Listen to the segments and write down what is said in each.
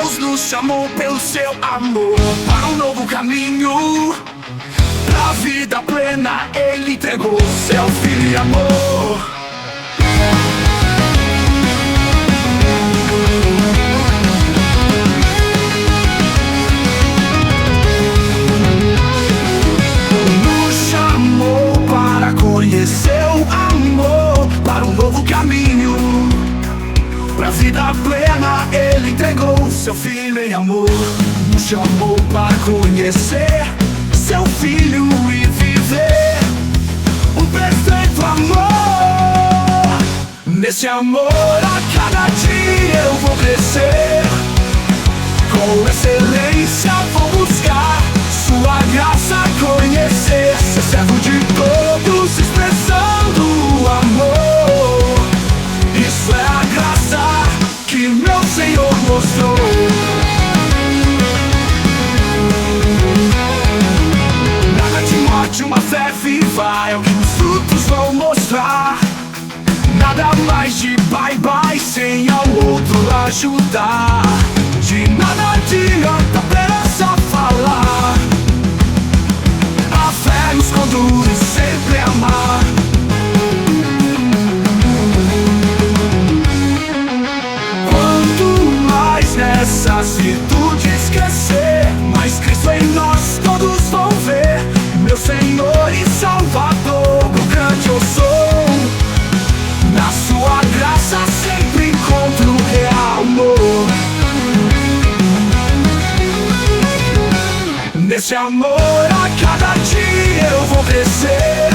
Deus nos chamou pelo seu amor para um novo caminho. Pra vida plena Ele entregou seu Filho e amor. Nos chamou para conhecer o amor, para um novo caminho. Pra vida plena Ele entregou seu Filho em amor. Nos chamou para conhecer seu Filho e viver um perfeito amor. Nesse amor a cada dia eu vou crescer. Com excelência vou buscar sua graça, conhecer, ser servo de todos, expressando o amor. Isso é a graça que meu Senhor mostrou. Nada de morte, uma fé viva é o que os frutos vão mostrar. Nada mais de bye-bye sem ao outro ajudar. De nada adianta apenas só falar. A fé nos conduz sempre a amar. Nessas virtudes crescer, mais Cristo em nós todos vão ver. Meu Senhor e Salvador, o grande eu sou. Na sua graça sempre encontro o real amor. Nesse amor a cada dia eu vou crescer.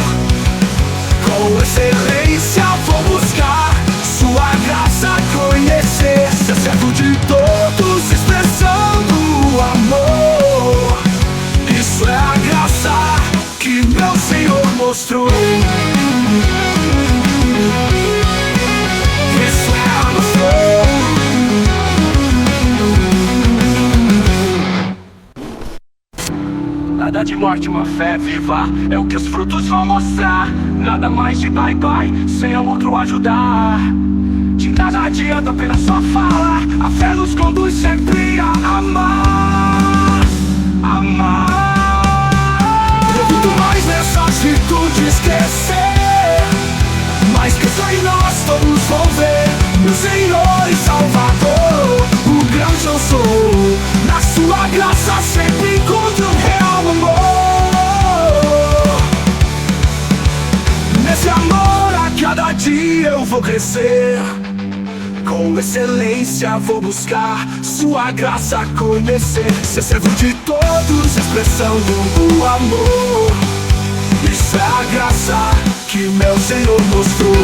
Com excelência vou buscar sua graça, conhecer, ser servo de todos, expressando o amor. Isso é a graça que meu Senhor mostrou. Isso é a noção. Nada de morte, uma fé viva é o que os frutos vão mostrar. Nada mais de bye-bye sem o outro ajudar. De nada adianta apenas só falar. A fé nos conduz sempre a amar. Amar. Muito mais nessas virtudes crescer. Mais que só em nós todos vão ver. Meu Senhor e Salvador, o grande eu sou. Na sua graça sempre encontro um real amor. Nesse amor a cada dia eu vou crescer. Com excelência vou buscar sua graça, conhecer, ser servo de todos, expressando o amor. Isso é a graça que meu Senhor mostrou.